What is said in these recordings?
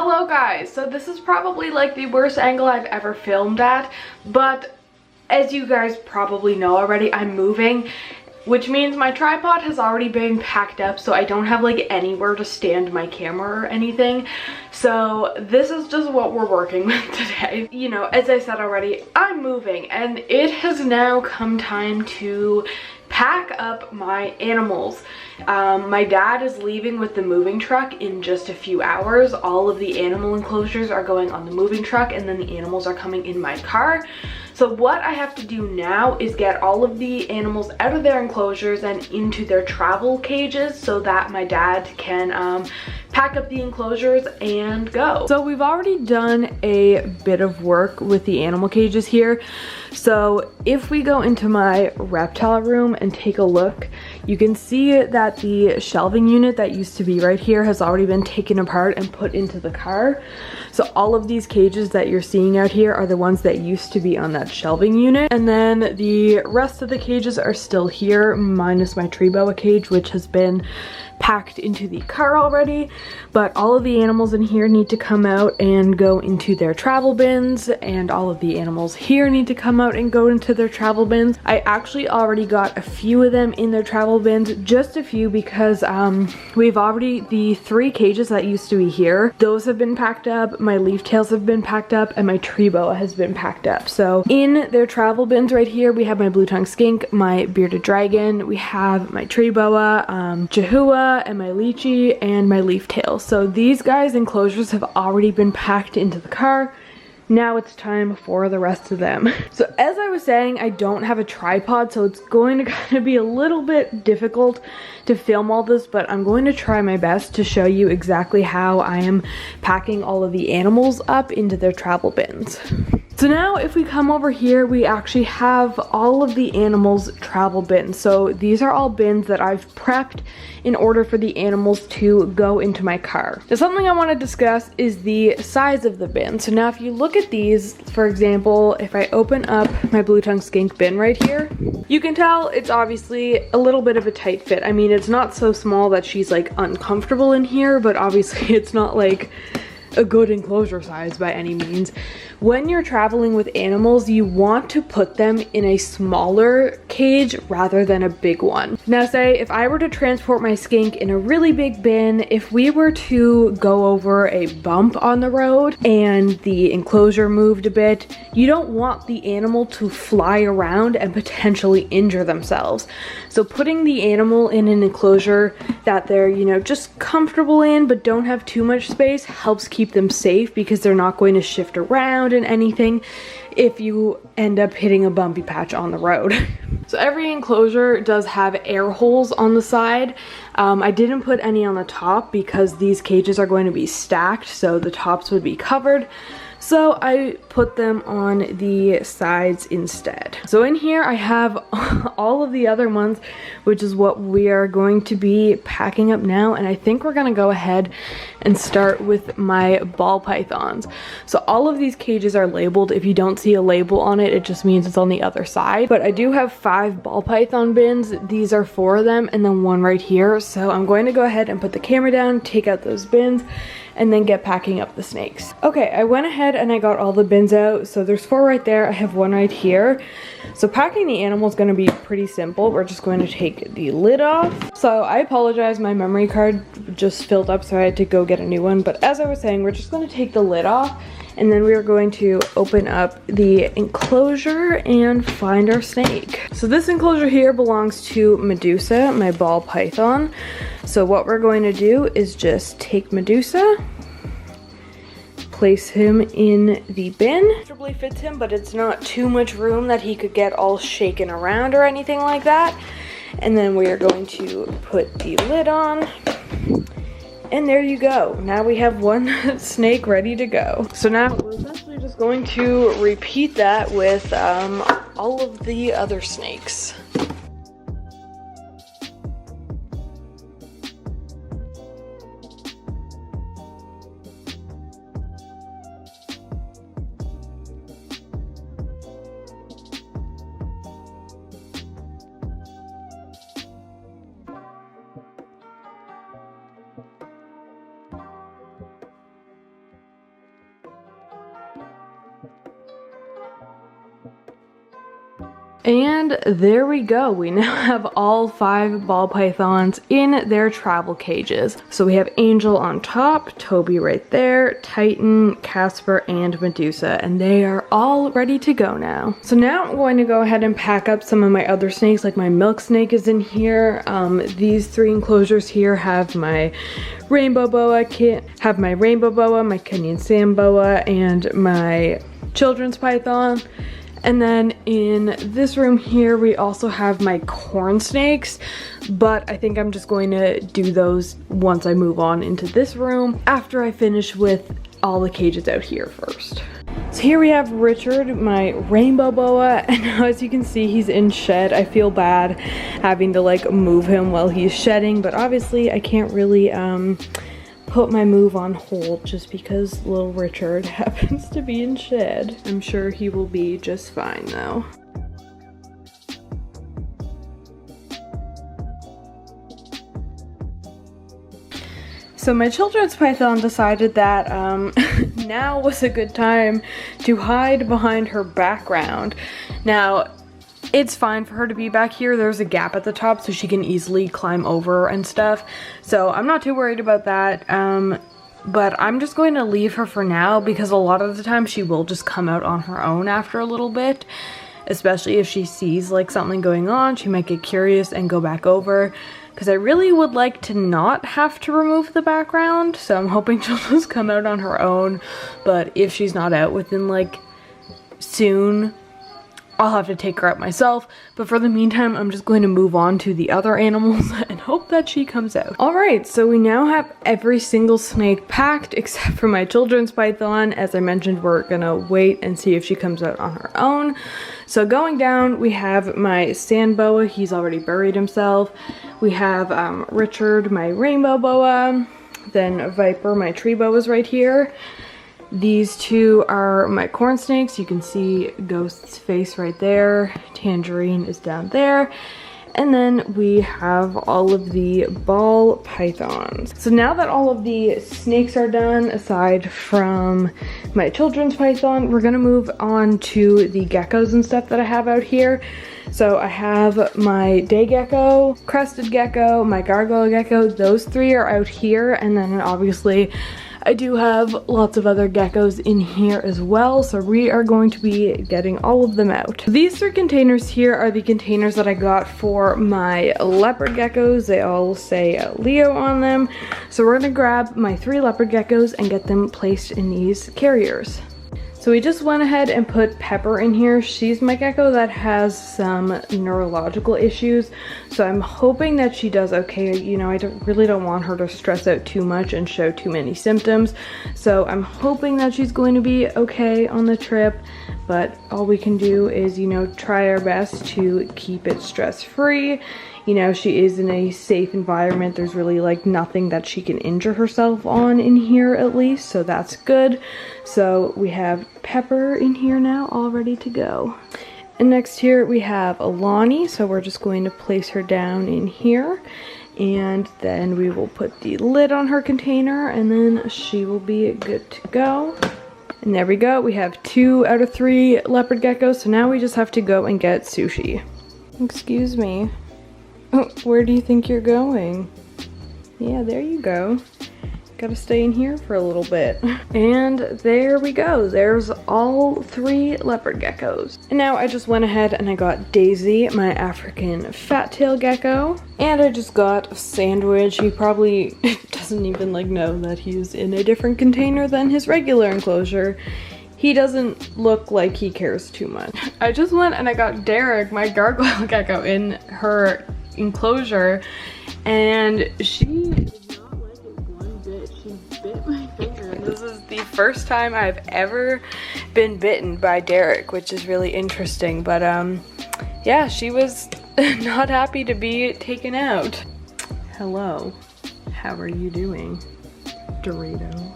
Hello guys, so this is probably like the worst angle I've ever filmed at, but as you guys probably know already, I'm moving, which means my tripod has already been packed up, so I don't have like anywhere to stand my camera or anything. So this is just what we're working with today. You know, as I said already, I'm moving and it has now come time to pack up my animals. My dad is leaving with the moving truck in just a few hours. All of the animal enclosures are going on the moving truck and then the animals are coming in my car. So what I have to do now is get all of the animals out of their enclosures and into their travel cages so that my dad can pack up the enclosures and go. So we've already done a bit of work with the animal cages here. So if we go into my reptile room and take a look, you can see that the shelving unit that used to be right here has already been taken apart and put into the car. So all of these cages that you're seeing out here are the ones that used to be on that shelving unit. And then the rest of the cages are still here, minus my tree boa cage, which has been packed into the car already. But all of the animals in here need to come out and go into their travel bins, and all of the animals here need to come out and go into their travel bins. I actually already got a few of them in their travel bins, just a few, because we've already, the 3 cages that used to be here, those have been packed up, my leaf tails have been packed up, and my tree boa has been packed up. So in their travel bins right here, we have my blue tongue skink, my bearded dragon, we have my tree boa, Jahua, and my lychee, and my leaf tail. So these guys' enclosures have already been packed into the car. Now it's time for the rest of them. So as I was saying, I don't have a tripod, so it's going to kind of be a little bit difficult to film all this, but I'm going to try my best to show you exactly how I am packing all of the animals up into their travel bins. So now if we come over here, we actually have all of the animals' travel bins. So these are all bins that I've prepped in order for the animals to go into my car. Now something I want to discuss is the size of the bin. So now if you look at these, for example, if I open up my blue tongue skink bin right here, you can tell it's obviously a little bit of a tight fit. I mean, it's not so small that she's like uncomfortable in here, but obviously it's not like a good enclosure size by any means. When you're traveling with animals, you want to put them in a smaller cage rather than a big one. Now say if I were to transport my skink in a really big bin, if we were to go over a bump on the road and the enclosure moved a bit, you don't want the animal to fly around and potentially injure themselves. So putting the animal in an enclosure that they're, you know, just comfortable in but don't have too much space helps keep them safe, because they're not going to shift around and anything if you end up hitting a bumpy patch on the road. So every enclosure does have air holes on the side. I didn't put any on the top because these cages are going to be stacked, so the tops would be covered. So I put them on the sides instead. So in here I have all of the other ones, which is what we are going to be packing up now. And I think we're gonna go ahead and start with my ball pythons. So all of these cages are labeled. If you don't see a label on it, it just means it's on the other side. But I do have 5 ball python bins. These are 4 of them and then 1 right here. So I'm going to go ahead and put the camera down, take out those bins, and then get packing up the snakes. Okay, I went ahead and I got all the bins out. So there's 4 right there, I have 1 right here. So packing the animal is gonna be pretty simple. We're just going to take the lid off. So I apologize, my memory card just filled up, so I had to go get a new one. But as I was saying, we're just gonna take the lid off, and then we are going to open up the enclosure and find our snake. So this enclosure here belongs to Medusa, my ball python. So what we're going to do is just take Medusa, place him in the bin. Comfortably fits him, but it's not too much room that he could get all shaken around or anything like that. And then we are going to put the lid on. And there you go. Now we have 1 snake ready to go. So now we're essentially just going to repeat that with all of the other snakes. And there we go. We now have all 5 ball pythons in their travel cages. So we have Angel on top, Toby right there, Titan, Casper, and Medusa, and they are all ready to go now. So now I'm going to go ahead and pack up some of my other snakes, like my milk snake is in here. These 3 enclosures here have my rainbow boa, my Kenyan sand boa, and my children's python. And then in this room here, we also have my corn snakes, but I think I'm just going to do those once I move on into this room after I finish with all the cages out here first. So here we have Richard, my rainbow boa, and now as you can see, he's in shed. I feel bad having to like move him while he's shedding, but obviously I can't really put my move on hold just because little Richard happens to be in shed. I'm sure he will be just fine though. So my children's python decided that now was a good time to hide behind her background. Now, it's fine for her to be back here. There's a gap at the top so she can easily climb over and stuff. So I'm not too worried about that. But I'm just going to leave her for now because a lot of the time she will just come out on her own after a little bit. Especially if she sees like something going on, she might get curious and go back over. Because I really would like to not have to remove the background. So I'm hoping she'll just come out on her own. But if she's not out within like soon, I'll have to take her out myself, but for the meantime, I'm just going to move on to the other animals and hope that she comes out. Alright, so we now have every single snake packed except for my children's python. As I mentioned, we're gonna wait and see if she comes out on her own. So going down, we have my sand boa. He's already buried himself. We have Richard, my rainbow boa. Then Viper, my tree boa, is right here. These 2 are my corn snakes. You can see Ghost's face right there. Tangerine is down there. And then we have all of the ball pythons. So now that all of the snakes are done, aside from my children's python, we're gonna move on to the geckos and stuff that I have out here. So I have my day gecko, crested gecko, my gargoyle gecko. Those 3 are out here, and then obviously I do have lots of other geckos in here as well, so we are going to be getting all of them out. These 3 containers here are the containers that I got for my leopard geckos. They all say Leo on them. So we're gonna grab my 3 leopard geckos and get them placed in these carriers. So we just went ahead and put Pepper in here. She's my gecko that has some neurological issues. So I'm hoping that she does okay. You know, I really don't want her to stress out too much and show too many symptoms. So I'm hoping that she's going to be okay on the trip. But all we can do is, you know, try our best to keep it stress-free. You know, she is in a safe environment. There's really like nothing that she can injure herself on in here at least, so that's good. So we have Pepper in here now, all ready to go. And next here we have Alani, so we're just going to place her down in here. And then we will put the lid on her container and then she will be good to go. And there we go, we have 2 out of 3 leopard geckos, so now we just have to go and get Sushi. Excuse me. Oh, where do you think you're going? Yeah, there you go. Gotta stay in here for a little bit. And there we go. There's all 3 leopard geckos. And now I just went ahead and I got Daisy, my African fat tail gecko. And I just got Sandwich. He probably doesn't even like know that he's in a different container than his regular enclosure. He doesn't look like he cares too much. I just went and I got Derek, my gargoyle gecko, in her enclosure, and she did not like it one bit. She bit my finger, and this is the first time I've ever been bitten by Derek, which is really interesting. But yeah, she was not happy to be taken out. Hello, how are you doing, Dorito?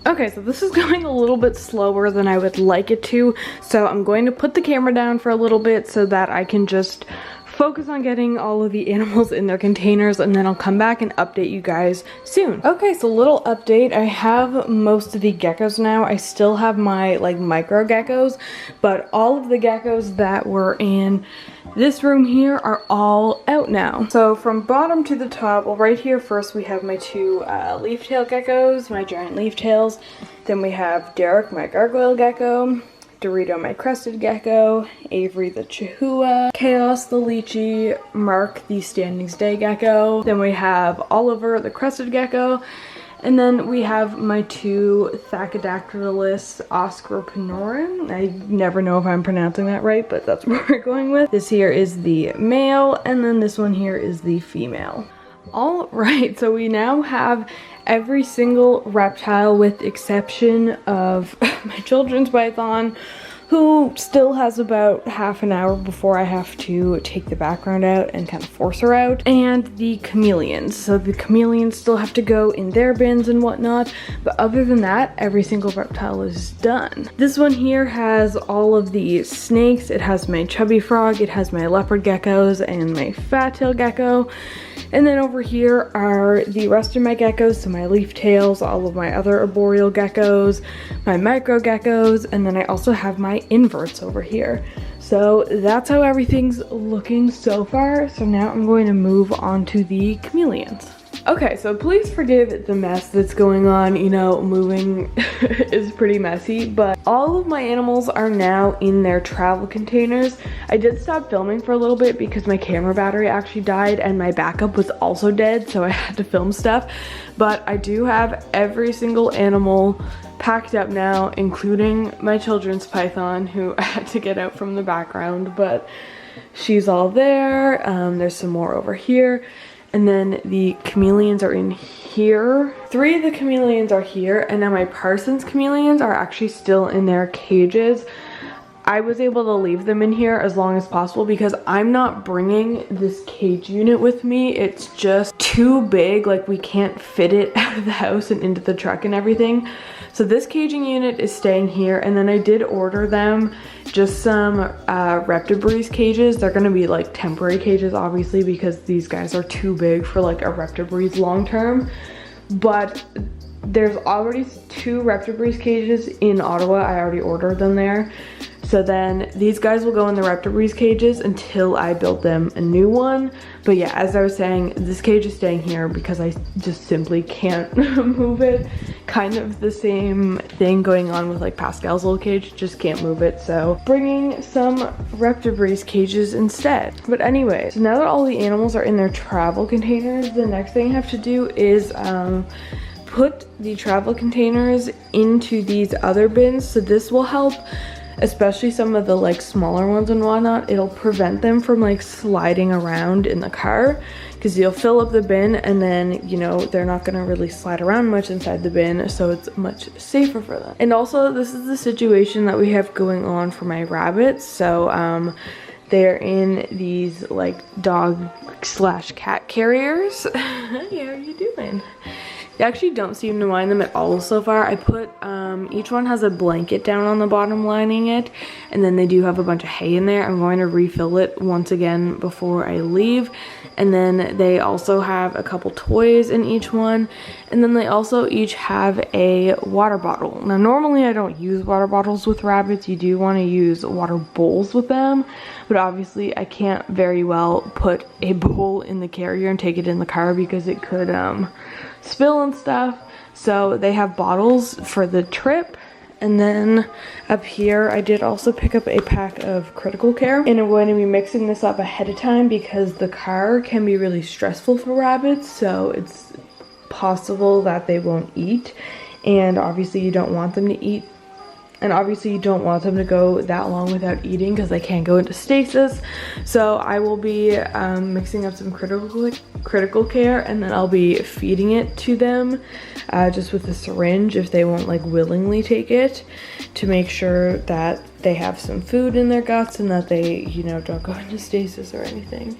Okay, so this is going a little bit slower than I would like it to, so I'm going to put the camera down for a little bit so that I can just focus on getting all of the animals in their containers, and then I'll come back and update you guys soon. Okay, so little update. I have most of the geckos now. I still have my like micro geckos, but all of the geckos that were in this room here are all out now. So from bottom to the top, well, right here first we have my two leaf tail geckos, my giant leaf tails. Then we have Derek, my gargoyle gecko, Dorito, my crested gecko, Avery the Chihuahua, Chaos the lychee, Mark the standing stay gecko. Then we have Oliver the crested gecko. And then we have my two Thacodactylus Oscropenorin. I never know if I'm pronouncing that right, but that's what we're going with. This here is the male, and then this one here is the female. All right, so we now have every single reptile with exception of my children's python, who still has about half an hour before I have to take the background out and kind of force her out, and the chameleons. So the chameleons still have to go in their bins and whatnot, but other than that, every single reptile is done. This one here has all of the snakes. It has my chubby frog, it has my leopard geckos, and my fat tail gecko. And then over here are the rest of my geckos, so my leaf tails, all of my other arboreal geckos, my micro geckos, and then I also have my inverts over here. So that's how everything's looking so far. So now I'm going to move on to the chameleons. Okay, so please forgive the mess that's going on. You know, moving is pretty messy, but all of my animals are now in their travel containers. I did stop filming for a little bit because my camera battery actually died and my backup was also dead, so I had to film stuff. But I do have every single animal packed up now, including my children's python, who I had to get out from the background, but she's all there. There's some more over here. And then the chameleons are in here. 3 of the chameleons are here, and now my Parsons chameleons are actually still in their cages. I was able to leave them in here as long as possible because I'm not bringing this cage unit with me. It's just too big, like we can't fit it out of the house and into the truck and everything. So this caging unit is staying here, and then I did order them just some Reptibreeze cages. They're gonna be like temporary cages, obviously, because these guys are too big for like a Reptibreeze long term. But there's already 2 Reptibreeze cages in Ottawa. I already ordered them there. So then these guys will go in the Reptibreeze cages until I build them a new one. But yeah, as I was saying, this cage is staying here because I just simply can't move it. Kind of the same thing going on with like Pascal's little cage, just can't move it. So bringing some Reptibreeze cages instead. But anyway, so now that all the animals are in their travel containers, the next thing I have to do is put the travel containers into these other bins. So this will help, especially some of the like smaller ones and whatnot. It'll prevent them from like sliding around in the car, because you'll fill up the bin and then, you know, they're not gonna really slide around much inside the bin, so it's much safer for them. And also, this is the situation that we have going on for my rabbits. So they're in these like dog/cat carriers. Hey, how are you doing? They actually don't seem to mind them at all so far. I put, each one has a blanket down on the bottom lining it, and then they do have a bunch of hay in there. I'm going to refill it once again before I leave. And then they also have a couple toys in each one, and then they also each have a water bottle. Now normally I don't use water bottles with rabbits. You do want to use water bowls with them, but obviously I can't very well put a bowl in the carrier and take it in the car because it could spill and stuff. So they have bottles for the trip. And then up here, I did also pick up a pack of Critical Care, and I'm going to be mixing this up ahead of time because the car can be really stressful for rabbits, so it's possible that they won't eat, and obviously you don't want them to eat, and obviously you don't want them to go that long without eating because they can't go into stasis. So I will be mixing up some critical care, and then I'll be feeding it to them just with a syringe if they won't like willingly take it, to make sure that they have some food in their guts and that they, you know, don't go into stasis or anything.